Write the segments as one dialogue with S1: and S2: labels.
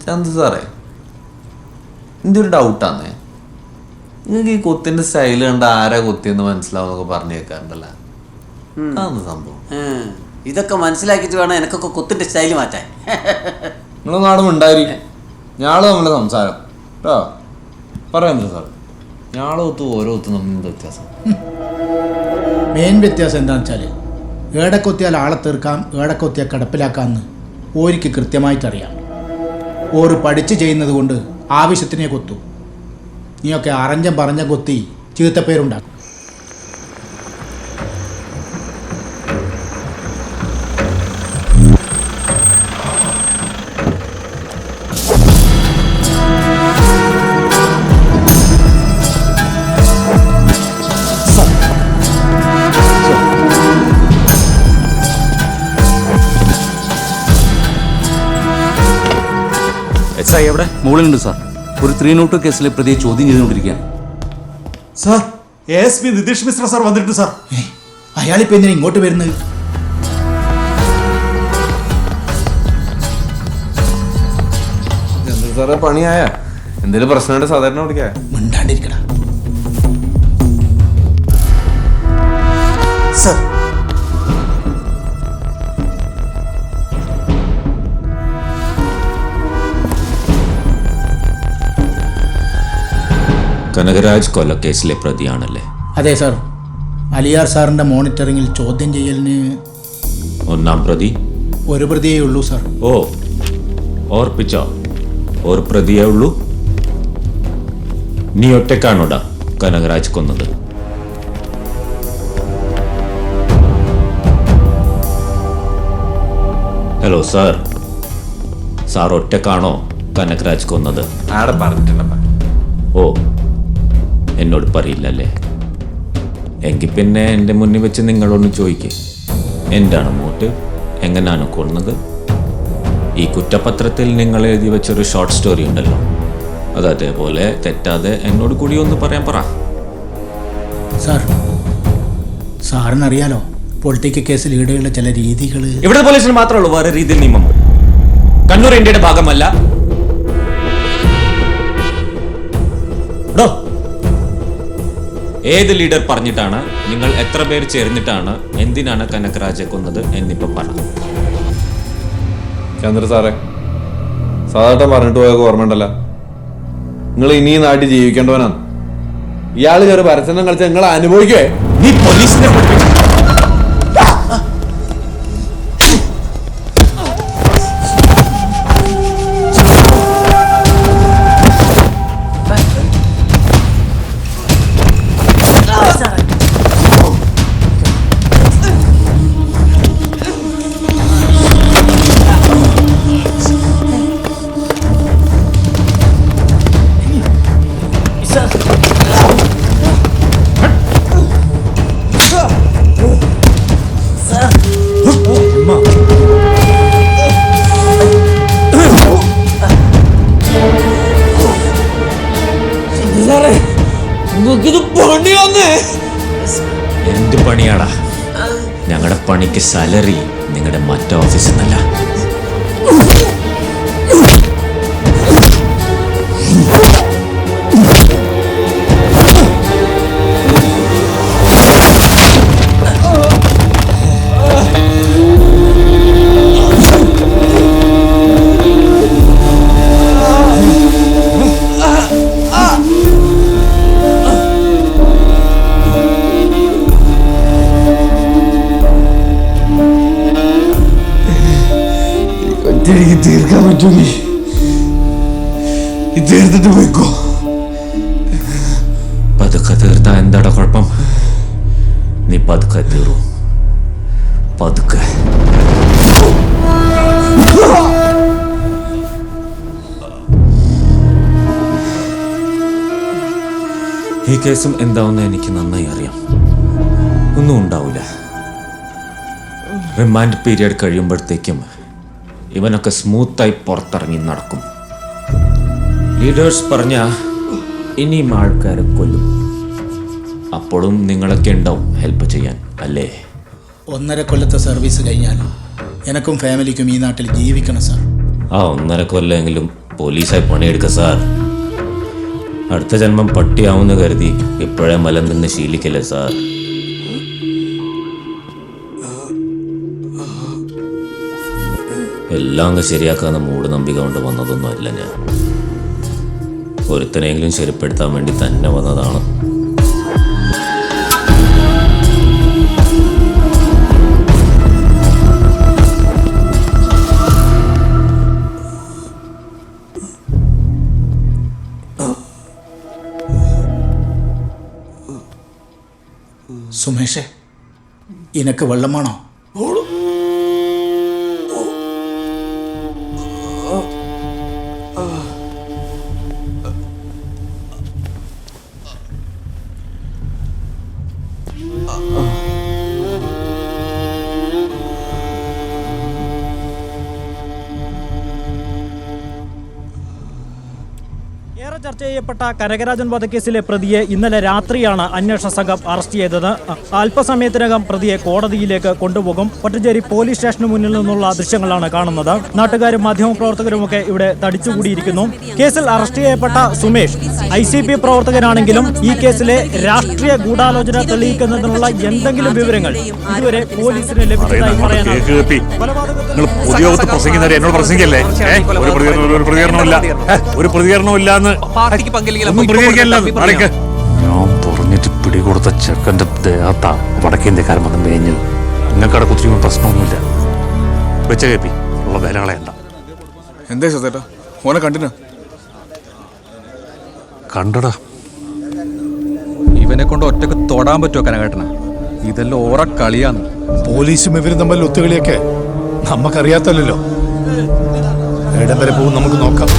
S1: ചന്തു സാറേ, എൻ്റെ ഒരു ഡൗട്ടാന്നേ, നിങ്ങൾക്ക് ഈ കൊത്തിൻ്റെ സ്റ്റൈൽ കണ്ട ആരാ കൊത്തിയെന്ന് മനസ്സിലാവുന്നൊക്കെ പറഞ്ഞു കേൾക്കാറുണ്ടല്ലോ, അതാണ് സംഭവം.
S2: ഇതൊക്കെ മനസ്സിലാക്കിയിട്ട് വേണം എനിക്കൊക്കെ കൊത്തിൻ്റെ സ്റ്റൈല് മാറ്റാൻ.
S1: നിങ്ങളെ നാടും ഉണ്ടായിരിക്കും ഞാള് നമ്മളെ സംസാരം കേട്ടോ. പറയാം സാർ, ഞാളെ ഒത്ത് ഓരോ ഒത്തും തമ്മിൽ വ്യത്യാസം.
S3: മെയിൻ വ്യത്യാസം എന്താണെന്ന് വെച്ചാൽ ഏടക്കൊത്തിയാൽ ആളെ തീർക്കാം, ഏടക്കൊത്തിയാൽ കിടപ്പിലാക്കാമെന്ന് ഓരിക്ക് കൃത്യമായിട്ടറിയാം. ഓര് പഠിച്ച് ചെയ്യുന്നത് കൊണ്ട് ആവശ്യത്തിനെ കൊത്തു. നീയൊക്കെ അറഞ്ഞം പറഞ്ഞ കൊത്തി ചീത്തപ്പേരുണ്ടാക്കും.
S4: എവിടെ? മുകളിലുണ്ട് സാർ. ഒരു 302 കേസിലെ പ്രതിയെ ചോദ്യം ചെയ്തുകൊണ്ടിരിക്കുകയാണ്
S5: sir. ASP Nitish Mishra sir വന്നിട്ടുണ്ട് സാർ.
S3: അയാളിപ്പോൾ എന്തിനാ ഇങ്ങോട്ട് വരുന്നത്?
S1: സാറേ പണിയായ എന്തെങ്കിലും പ്രശ്നമുണ്ട് സാധാരണ വിളിക്കാ.
S3: മിണ്ടാണ്ടിരിക്കടാ.
S5: സാർ
S6: കനകരാജ് കൊലക്കേസിലെ പ്രതിയാണല്ലേ?
S3: അതെ സാർ. അലിയാർ സാറിൻ്റെ മോണിറ്ററിങ്ങിൽ ചോദ്യം ചെയ്യലിന്
S6: ഒന്നാം പ്രതി
S3: ഒരു പ്രതിയേ ഉള്ളൂ സാർ.
S6: ഓ, ഓർപ്പിച്ചോ? ഒരു പ്രതിയേ ഉള്ളൂ? നീ ഒറ്റക്കാണോടാ കനകരാജ് കൊന്നത്? ഹലോ സാർ, സാർ ഒറ്റക്കാണോ കനകരാജ് കൊന്നത്?
S1: ആടെ പറഞ്ഞിട്ടുണ്ടപ്പ.
S6: ഓ, എന്നോട് പറയില്ലല്ലേ? എങ്കിൽ പിന്നെ എൻ്റെ മുന്നിൽ വെച്ച് നിങ്ങളൊന്ന് ചോദിക്കേ, എന്താണ് മോട്ട്, എങ്ങനെയാണ് കൊന്നത്? ഈ കുറ്റപത്രത്തിൽ നിങ്ങൾ എഴുതി വെച്ചൊരു ഷോർട്ട് സ്റ്റോറി ഉണ്ടല്ലോ, അത് അതേപോലെ തെറ്റാതെ എന്നോട് കൂടി ഒന്ന് പറയാൻ പറ.
S3: സാർ, സാറിനറിയാലോ പൊളിറ്റിക്കൽ കേസിൽ ഈടെയുള്ള ചില രീതികൾ.
S6: ഇവിടെ പോലീസിന് മാത്രമേ ഉള്ളൂ വേറെ രീതിയിൽ നിയമം. കണ്ണൂർ ഇന്ത്യയുടെ ഭാഗമല്ല. ഏത് ലീഡർ പറഞ്ഞിട്ടാണ്, നിങ്ങൾ എത്ര പേർ ചേർന്നിട്ടാണ്, എന്തിനാണ് കനകരാജെ കൊന്നത് എന്നിപ്പോ പറ.
S1: ചന്ദ്ര സാറേ, സാധാരണ പറഞ്ഞിട്ട് പോയൊക്കെ ഓർമ്മയുണ്ടല്ലോ, നിങ്ങൾ ഇനി നാട്ടിൽ ജീവിക്കേണ്ടവനാണ്. ഇയാൾ കയറി പരസ്യം കളിച്ച നിങ്ങൾ അനുഭവിക്കുവേ.
S6: നീ പോലീസിനെ എന്ത് പണിയാടാ? ഞങ്ങളുടെ പണിക്ക് സാലറി നിങ്ങളുടെ മറ്റേ ഓഫീസിൽ നിന്നല്ല.
S1: തീർക്കാൻ പറ്റൂലേ? ഇത് തീർത്തിട്ട് പോയിക്കോ.
S6: പതുക്കെ തീർത്താ എന്താടാ കുഴപ്പം? നീ പതുക്കെ തീറൂ, പതുക്കെ. ഈ കേസും എന്താവുന്ന എനിക്ക് നന്നായി അറിയാം. ഒന്നും ഉണ്ടാവില്ല. റിമാൻഡ് പീരിയഡ് കഴിയുമ്പോഴത്തേക്കും ഇവനൊക്കെ സ്മൂത്തായി പുറത്തിറങ്ങി നടക്കും. ലീഡേഴ്സ് പറഞ്ഞ ഇനിയും ആൾക്കാരെ കൊല്ലും. അപ്പോഴും നിങ്ങളൊക്കെ ഉണ്ടാവും ഹെൽപ്പ് ചെയ്യാൻ, അല്ലേ?
S3: 1.5 കൊല്ലത്തെ സർവീസ് കഴിഞ്ഞാൽ എനക്കും ഫാമിലിക്കും ഈ നാട്ടിൽ ജീവിക്കണം സാർ.
S6: ആ 1.5 കൊല്ലെങ്കിലും പോലീസായി പണിയെടുക്ക സാർ. അടുത്ത ജന്മം പട്ടിയാവുമെന്ന് കരുതി ഇപ്പോഴേ മലം നിന്ന് ശീലിക്കല്ലേ സാർ. എല്ലാം അങ്ങ് ശരിയാക്കാന്ന് മൂട് നമ്പിക കൊണ്ട് വന്നതൊന്നുമല്ല ഞാൻ. ഒരുത്തനെങ്കിലും ശരിപ്പെടുത്താൻ വേണ്ടി തന്നെ വന്നതാണ്.
S3: സുമേഷേ, ഇനക്ക് വെള്ളമാണോ?
S7: ഏറെ ചർച്ച ചെയ്യപ്പെട്ട കനകരാജൻ വധക്കേസിലെ പ്രതിയെ ഇന്നലെ രാത്രിയാണ് അന്വേഷണ സംഘം അറസ്റ്റ് ചെയ്തത്. അല്പസമയത്തിനകം പ്രതിയെ കോടതിയിലേക്ക് കൊണ്ടുപോകും. ഒറ്റച്ചേരി പോലീസ് സ്റ്റേഷന് മുന്നിൽ നിന്നുള്ള ദൃശ്യങ്ങളാണ് കാണുന്നത്. നാട്ടുകാരും മാധ്യമപ്രവർത്തകരുമൊക്കെ ഇവിടെ തടിച്ചുകൂടിയിരിക്കുന്നു. കേസിൽ അറസ്റ്റ് ചെയ്യപ്പെട്ട സുമേഷ് ICP പ്രവർത്തകനാണെങ്കിലും ഈ കേസിലെ രാഷ്ട്രീയ ഗൂഢാലോചന തെളിയിക്കുന്നതിനുള്ള എന്തെങ്കിലും വിവരങ്ങൾ ഇതുവരെ പോലീസിന് ലഭിച്ചതായി പറയാനാണ്.
S8: ഞാൻ പറഞ്ഞിട്ട് പിടികൊടുത്ത ചെക്കൻ്റെ ദേഹത്താ വടക്കേന്ത്യക്കാരൻ വന്ന് മേഞ്ഞത്. നിങ്ങൾക്കവിടെ കുത്തിരിക്കുമ്പോൾ പ്രശ്നമൊന്നുമില്ല. വെച്ച കേപ്പി ഉള്ള വില കളയണ്ട.
S9: എന്താ ചേട്ടാ ഓനെ കണ്ടിനാ?
S8: കണ്ടടാ.
S10: ഇവനെ കൊണ്ട് ഒറ്റക്ക് തൊടാൻ പറ്റുമോ കനകേട്ടന? ഇതെല്ലാം ഓറ കളിയാന്ന്.
S3: പോലീസും ഇവരും തമ്മിൽ ഒത്തുകളിയൊക്കെ നമുക്കറിയാത്തല്ലോ. എവിടം വരെ പോകും നമുക്ക് നോക്കാം.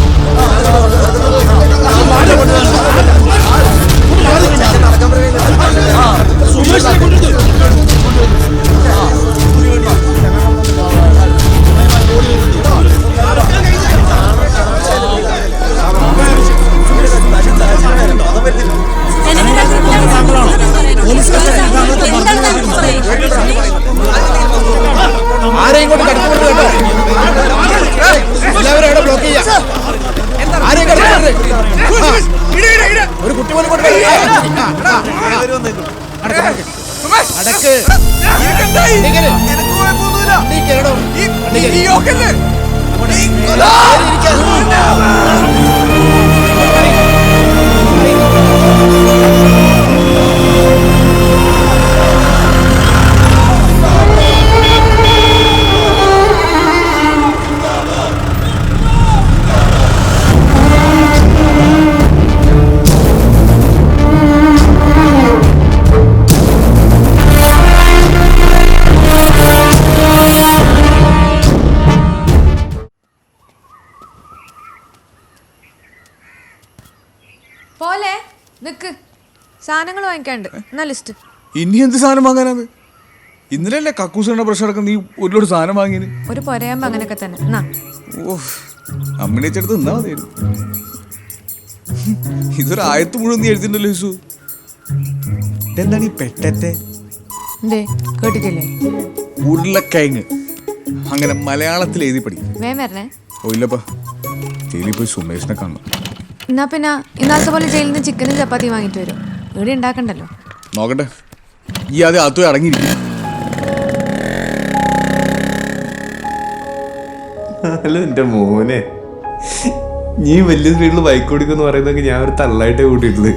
S3: ആരെയും കൊണ്ട് കടത്തിവിടരുത് കേട്ടോ. എല്ലാവരും അവിടെ ബ്ലോക്ക് ചെയ്യാം. ആരെയും കടത്തിവിടരുത്. ഒരു കുട്ടി പോലും കൊണ്ട്
S11: പോലെ നിക്ക്, സാധനങ്ങൾ വാങ്ങിക്കാണ്ട്. എന്നാ ലിസ്റ്റ്.
S9: ഇനി എന്ത് സാധനം വാങ്ങാനാണ്? ഇന്നലല്ലേ കക്കൂസിന്റെ പ്രശ്നം അടക്കം നീ ഒരുപാട് സാധനം വാങ്ങിന്.
S11: ഒരു പൊരയാകുമ്പോ അങ്ങനെയൊക്കെ തന്നെ.
S9: ഓ, അമ്മിണിച്ചെടുത്ത് നിന്നാ മതിയായിരുന്നു. ഇതൊരു ആയത്ത് മുഴുവൻ നീ എഴുതിണ്ടല്ലോ യേശു. ഇതെന്താണ് ഈ പെട്ടെ?
S11: കേട്ടിട്ടില്ലേ?
S9: ഉരുളക്കിഴങ്ങ്. അങ്ങനെ മലയാളത്തിൽ എഴുതി പഠിക്കും.
S11: വേം വരണേ.
S9: ഓ ഇല്ലപ്പാ, ജയിലിൽ പോയി സുമേഷിനെ കാണണം.
S11: എന്നാ പിന്നെ ഇന്നാളത്തെ പോലെ ജയിലിൽ നിന്ന് ചിക്കനും ചപ്പാത്തി വാങ്ങിട്ട് വരും. ഇവിടെ ഉണ്ടാക്കണ്ടല്ലോ.
S9: നോക്കട്ടെ, ഈ ആദ്യം അകത്തു അടങ്ങിയിരിക്കും.
S1: ഹലോ എൻ്റെ മോനെ, നീ വലിയ സ്പീഡിൽ ബൈക്ക് ഓടിക്കുമെന്ന് പറയുന്നതൊക്കെ ഞാൻ ഒരു തള്ളായിട്ടേ കൂട്ടിയിട്ടുള്ളത്.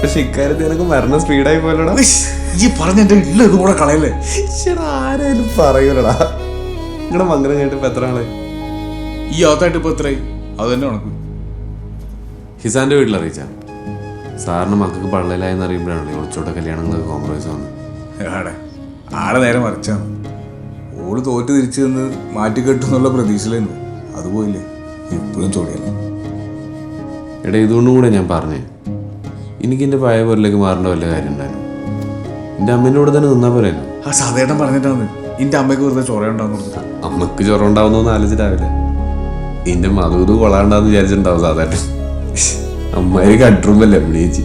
S1: പക്ഷെ ഇക്കാര്യത്തിൽ എനിക്ക് മരണ സ്പീഡായി പോലടാ.
S9: ഈ പറഞ്ഞ എന്റെ ഇല്ല ഇത് കൂടെ കളയല്ലേ?
S1: ചേട്ടാ ആരായാലും പറയൂലടാ. നിങ്ങളുടെ മംഗലം കേട്ടിപ്പോ എത്ര ആളെ?
S9: ഈ അകത്തായിട്ട് ഇപ്പൊ എത്രയായി? അത് തന്നെ കണക്ക്.
S1: ഹിസാന്റെ വീട്ടിൽ അറിയിച്ചാ സാറിന് മക്കൾക്ക് പള്ളയിലായെന്ന് അറിയുമ്പോഴാണല്ലോ ഒളിച്ചോട്ട കല്യാണങ്ങൾക്ക് കോംപ്രമൈസ് വന്നത്.
S9: ആടെ നേരെ മറിച്ചാണ്. ഓള് തോറ്റ് തിരിച്ചു നിന്ന് മാറ്റിക്കെട്ടുന്നുള്ള പ്രതീക്ഷയിലായിരുന്നു. അതുപോയില്ലേ, ഇപ്പോഴും ചോടിയാണ്.
S1: എടാ ഇതുകൊണ്ടും കൂടെ ഞാൻ പറഞ്ഞേ, എനിക്ക് എൻ്റെ പഴയ പോരിലേക്ക് മാറേണ്ട വല്ല കാര്യം ഉണ്ടായിരുന്നു. എൻ്റെ അമ്മേൻ്റെ കൂടെ തന്നെ നിന്നാ പോരായിരുന്നു.
S9: ആ സാധേട്ടൻ പറഞ്ഞിട്ടാണ് എന്റെ അമ്മയ്ക്ക് വെറുതെ ചൊറയുണ്ടാന്ന് പറഞ്ഞത്.
S1: അമ്മക്ക് ചൊറ ഉണ്ടാവുന്നൊന്നും ആലോചിച്ചിട്ടാവില്ല. നിന്റെ മധുത് കൊള്ളാണ്ടാന്ന് വിചാരിച്ചിട്ടുണ്ടാവും സാധാരണ. അമ്മായി കട്ടുമ്പല്ലേ അഭിനയിച്ച്.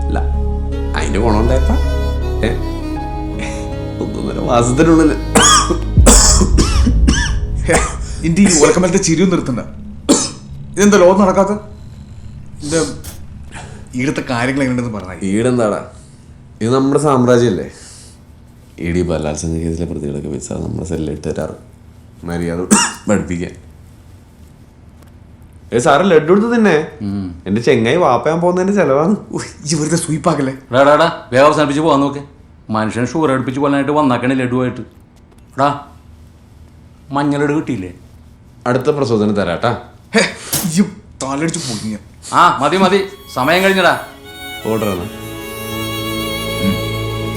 S1: അല്ല അതിന്റെ ഗുണമുണ്ടായപ്പ 1.5 മാസത്തിനുള്ളിൽ
S9: എന്റെ ഈ ഉലക്കമലത്തെ ചിരിയും നിർത്തണ്ട. ഇതെന്താ ലോകം നടക്കാത്ത? എന്താ ഈടത്തെ കാര്യങ്ങൾ എങ്ങനെയുണ്ടെന്ന് പറഞ്ഞാൽ.
S1: ഈടെന്താടാ, ഇത് നമ്മുടെ സാമ്രാജ്യമല്ലേ. ഈടി ബലാത്സംഗ കേസിലെ പ്രതികളൊക്കെ വെച്ചാൽ നമ്മുടെ സെല്ലിട്ട് തരാറ് മര്യാദ പഠിപ്പിക്കാൻ. സാറ് ലഡ്ഡു എടുത്ത് തന്നെ എന്റെ ചെങ്ങായി വാപ്പയാൻ പോകുന്നതിന്റെ ചെലവാണ്.
S9: വെറുതെ സ്വീപ്പാക്കല്ലേ.
S4: എടാ വേഗം അവസാനിപ്പിച്ച് പോകാൻ നോക്കെ. മനുഷ്യനെ ഷുഗർ അടുപ്പിച്ച് പോകാനായിട്ട് വന്നാക്കണേ ലഡുവായിട്ട്. എടാ മഞ്ഞളെട് കിട്ടിയില്ലേ?
S1: അടുത്ത പ്രസവത്തിന് തരാട്ടാ.
S9: താലടിച്ച് പൊങ്ങിയ.
S4: ആ മതി സമയം കഴിഞ്ഞടാ.
S1: ഓർഡർ ആണ്.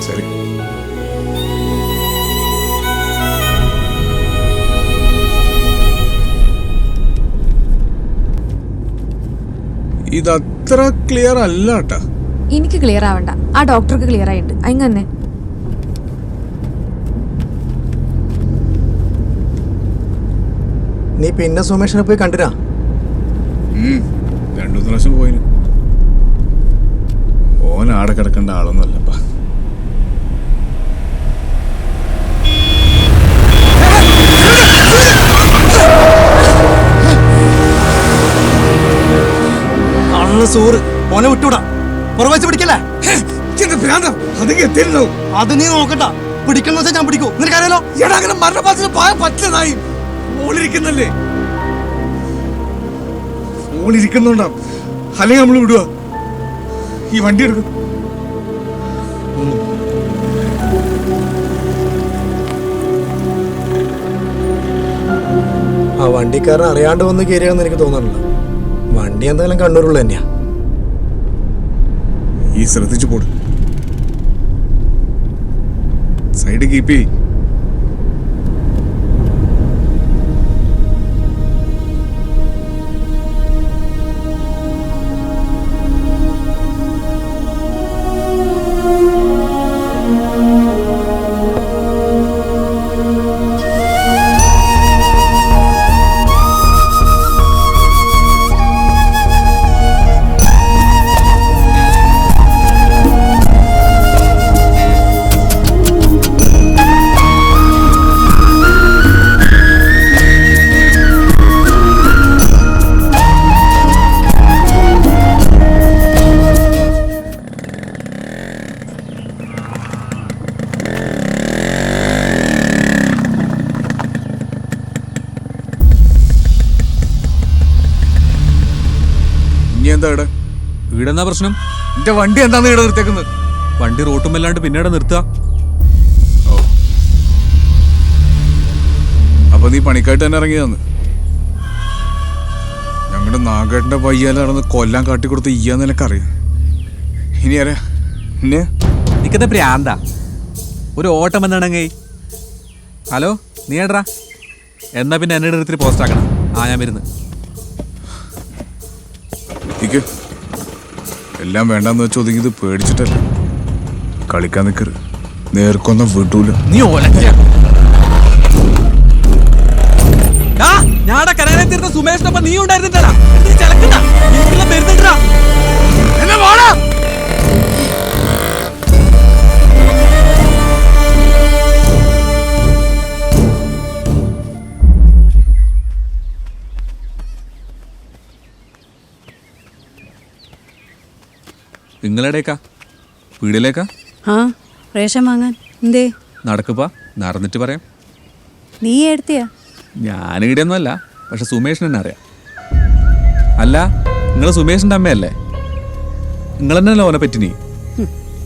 S9: ശരി. ഇതത്ര ക്ലിയർ അല്ല കേട്ടാ.
S11: എനിക്ക് ക്ലിയർ ആവണ്ട, ആ ഡോക്ടർക്ക് ക്ലിയർ ആയിട്ട് അങ്ങനെ.
S3: നീ പിന്നെ സുമേഷിനെ പോയി കണ്ടിരാ?
S9: 2-3 പ്രാവശ്യം പോയിന്. ഓൻ ആടെ കിടക്കേണ്ട ആളൊന്നുമല്ലപ്പാ.
S3: സൂറ് ഓനെ വിട്ടൂടാ, പുറവച്ച് പിടിക്കല്ലേ. അത് നീ നോക്കണ്ട, പിടിക്കുന്ന വെച്ചാൽ ഞാൻ പിടിക്കൂ. നിനക്കറിയാലോ അങ്ങനെ മരണപാത്രത്തിൽ പോയാൻ പറ്റില്ലതായി. ഓളിരിക്കുന്നല്ലേ,
S9: ഓളിരിക്കുന്നുണ്ടാ. അല്ലെങ്കിൽ നമ്മൾ വിടുക. ഈ വണ്ടി എടുക്കും.
S3: ആ വണ്ടിക്കാരൻ അറിയാണ്ട് വന്ന് കയറിയാന്ന് എനിക്ക് തോന്നണില്ല. വണ്ടി എന്തായാലും കണ്ണൂരുള്ള തന്നെയാ.
S9: ഈ ശ്രദ്ധിച്ചു പോട്. സൈഡ് കീപ്പ് ചെയ്.
S10: ഈടെന്നാ പ്രശ്നം?
S9: എന്റെ വണ്ടി എന്താന്ന് ഇവിടെ നിർത്തേക്കുന്നത്?
S10: വണ്ടി റോട്ടുമല്ലാണ്ട് പിന്നീട് നിർത്തുക.
S9: അപ്പൊ നീ പണിക്കായിട്ട് തന്നെ ഇറങ്ങിയതെന്ന്? ഞങ്ങളുടെ നാഗേട്ടന്റെ പയ്യാലാണെന്ന് കൊല്ലാൻ കാട്ടിക്കൊടുത്ത് ഇയ്യാന്ന് എനിക്കറിയാം. ഇനി അറിയാം എന്നെ
S10: നിക്കത്തെ പ്രാന്താ. ഒരു ഓട്ടം എന്നാണെങ്കിൽ. ഹലോ നീ ഏടാ? എന്നാ പിന്നെ എന്നെ എടുത്തിട്ട് പോസ്റ്റ് ആക്കണം. ഞാൻ വരുന്നു.
S9: എല്ലാം വേണ്ടെന്ന് വെച്ച് ഒതുങ്ങിയത് പേടിച്ചിട്ടല്ല. കളിക്കാൻ നിൽക്കരുത്, നേർക്കൊന്നും വിടൂല.
S10: നീ ഞാടെ കരകരെ തീർന്ന സുമേഷിനൊപ്പം നീ ഉണ്ടായിരുന്നിട്ടാ. നിങ്ങളെടേക്കാ? വീടിലേക്കാ?
S12: ആ റേഷൻ വാങ്ങാൻ. എന്തേ?
S10: നടക്കുപ്പാ, നടന്നിട്ട് പറയാം.
S12: നീ എടുത്തിയാ?
S10: ഞാനിവിടെയൊന്നും അല്ല, പക്ഷെ സുമേഷിന് തന്നെ അറിയാം. അല്ല, നിങ്ങൾ സുമേഷിൻ്റെ അമ്മയല്ലേ? നിങ്ങൾ തന്നെയല്ലോ ഓനെ പറ്റി.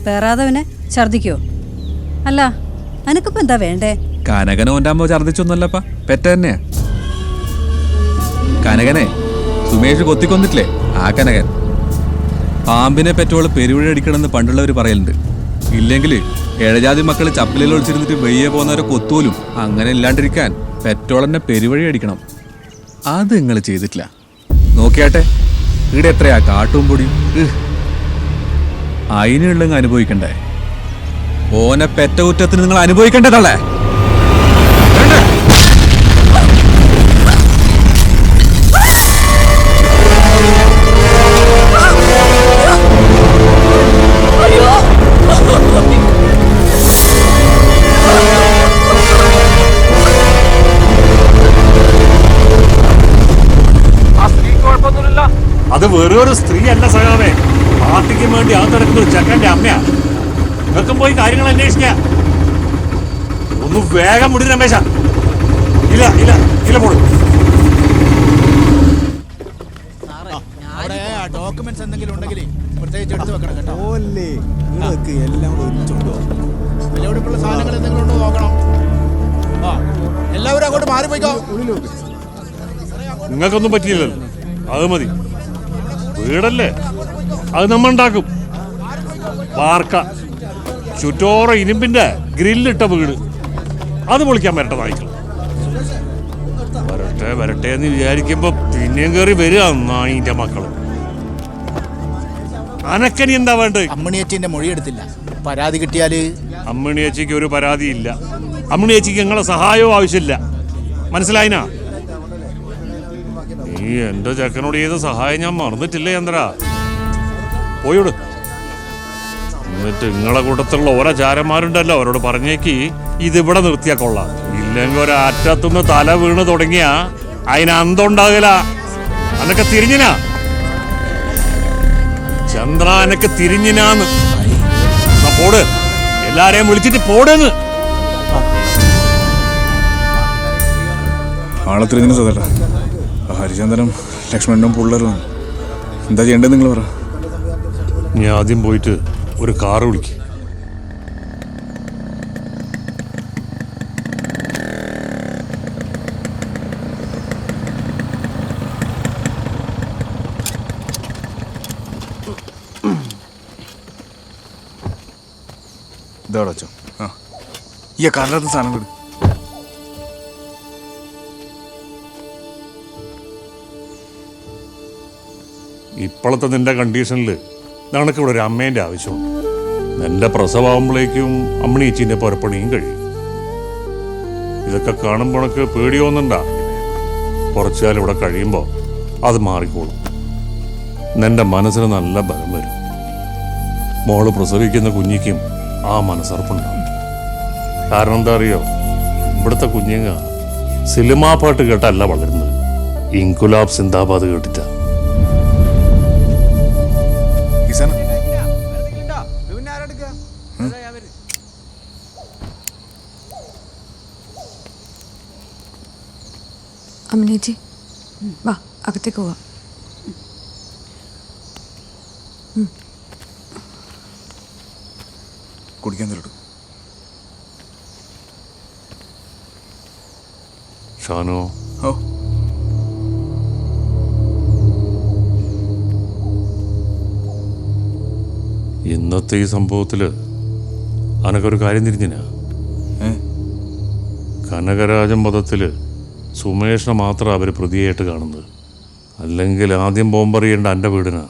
S12: പേറാതവനെ ഛർദിക്കോ? അല്ല അനക്കിപ്പോ എന്താ വേണ്ടേ?
S10: കനകനെ ഓൻ്റെ അമ്മ ഛർദിച്ചൊന്നുമല്ലപ്പാ, പെറ്റ തന്നെയാ. കനകനെ സുമേഷ് കൊത്തിക്കൊന്നിട്ടില്ലേ, ആ കനകൻ. പാമ്പിനെ പെറ്റോള് പെരുവിഴ അടിക്കണമെന്ന് പണ്ടുള്ളവർ പറയലുണ്ട്. ഇല്ലെങ്കിൽ ഏഴജാതി മക്കൾ ചപ്പലിൽ ഒളിച്ചിരുന്നിട്ട് വെയ്യെ പോകുന്നവരെ കൊത്തോലും. അങ്ങനെ ഇല്ലാണ്ടിരിക്കാൻ പെറ്റോളെന്നെ പെരുവഴി അടിക്കണം. അത് നിങ്ങൾ ചെയ്തിട്ടില്ല. നോക്കിയാട്ടെ, ഇവിടെ എത്രയാ കാട്ടും പൊടി. അതിനുള്ളങ്ങ് അനുഭവിക്കണ്ടേ? ഓനെ പെറ്റ കുറ്റത്തിന് നിങ്ങൾ അനുഭവിക്കേണ്ടതല്ലേ?
S8: അത് വെറും ഒരു സ്ത്രീ അല്ല സഖാവേ, പാർട്ടിക്ക് വേണ്ടി അത് നടക്കുന്ന ഒരു ചെക്കൻ്റെ അമ്മയാ. നിങ്ങൾക്കും പോയി കാര്യങ്ങൾ അന്വേഷിക്കാം. ഒന്ന് വേഗം മുടി രമേശ. ഇല്ല ഇല്ല ഇല്ല പോളൂ.
S3: ഡോക്യുമെന്റ്സ് എന്തെങ്കിലും ഉണ്ടെങ്കിൽ പ്രത്യേകിച്ച് എടുത്ത് വെക്കണം കേട്ടോ. വിലപിടിപ്പുള്ള സാധനങ്ങൾ എന്തെങ്കിലും ഉണ്ടോ നോക്കണം. എല്ലാവരും അങ്ങോട്ട് മാറിപ്പോയിക്കോ.
S8: നിങ്ങൾക്കൊന്നും പറ്റിയില്ലല്ലോ, അത് മതി. വീടല്ലേ, അത് നമ്മ ഉണ്ടാക്കും. വാർക്ക ചുറ്റോറ ഇരുമ്പിന്റെ ഗ്രില്ലിട്ട വീട്, അത് പൊളിക്കാൻ വരട്ടെ നായ്ക്കൾ. വരട്ടെ വരട്ടെ എന്ന് വിചാരിക്കുമ്പോ പിന്നെയും കയറി വരിക നായിന്റെ മക്കള്. അനക്കനി എന്താ വേണ്ടത്?
S3: അമ്മണിയേച്ചിന്റെ മൊഴി എടുത്തില്ല, പരാതി കിട്ടിയാല്.
S8: അമ്മണിയേച്ചിക്ക് ഒരു പരാതിയില്ല. അമ്മണിയേച്ചിക്ക് നിങ്ങളെ സഹായവും ആവശ്യമില്ല, മനസ്സിലായിനാ? നീ എന്റെ ചെക്കനോട് ചെയ്ത സഹായം ഞാൻ മറന്നിട്ടില്ലേ ചന്ദ്ര. പോയോട്. എന്നിട്ട് നിങ്ങളെ കൂട്ടത്തിലുള്ള ഓരോ ചാരന്മാരുണ്ടല്ലോ, അവരോട് പറഞ്ഞേക്ക് ഇതിവിടെ നിർത്തിയാ കൊള്ളാം. ഇല്ലെങ്കിൽ ഒരറ്റത്തുനിന്ന് തല വീണ് തുടങ്ങിയ അതിന് അന്തമുണ്ടാകില്ല. അനക്കെ തിരിഞ്ഞിനാ ചന്ദ്ര, അനക്ക് തിരിഞ്ഞിനാന്ന്. പോട്, എല്ലാരെയും വിളിച്ചിട്ട് പോടെന്ന്.
S9: ആളെ തിരിഞ്ഞു സതല്ല. ഹരിചന്ദ്രനും ലക്ഷ്മണനും പിള്ളേരും എന്താ ചെയ്യേണ്ടത് നിങ്ങൾ പറ.
S8: ഞാൻ ആദ്യം പോയിട്ട് ഒരു കാറ് വിളിക്കും.
S9: ഇതാടോ അച്ഛൻ. ആ ഈ കാറിനകത്ത് സാധനം വിടും.
S8: ഇപ്പോഴത്തെ നിന്റെ കണ്ടീഷനിൽ നിനക്കിവിടെ ഒരു അമ്മേൻ്റെ ആവശ്യമുണ്ട്. നിന്റെ പ്രസവമാകുമ്പോഴേക്കും അമ്മണിയേച്ചിൻ്റെ പുറപ്പണിയും കഴിയും. ഇതൊക്കെ കാണുമ്പോൾ എനിക്ക് പേടിയോന്നുണ്ടാ. കുറച്ചുകാലം ഇവിടെ കഴിയുമ്പോൾ അത് മാറിക്കോളും. നിന്റെ മനസ്സിന് നല്ല ബലം വരും. മോള് പ്രസവിക്കുന്ന കുഞ്ഞിക്കും ആ മനസ്സർപ്പുണ്ടാവും. കാരണം എന്താ അറിയോ, ഇവിടുത്തെ കുഞ്ഞുങ്ങ സിനിമാ പാട്ട് കേട്ടല്ല വളരുന്നത്, ഇൻകുലാബ് സിന്ദാബാദ് കേട്ടിട്ടാ.
S11: അമ്മനേച്ചി വാ, അകത്തേക്ക് പോവാം.
S9: കുടിക്കാൻ തരട്ടു.
S8: ഷാനോ,
S9: ഓ
S8: ഇന്നത്തെ ഈ സംഭവത്തില് അനക്കൊരു കാര്യം തിരിഞ്ഞിനാ. കനകരാജൻ വധത്തില് സുമേഷിനെ മാത്രം അവർ പ്രതിയായിട്ട് കാണുന്നത്. അല്ലെങ്കിൽ ആദ്യം ബോംബെറിയേണ്ട എൻ്റെ വീടിനാ.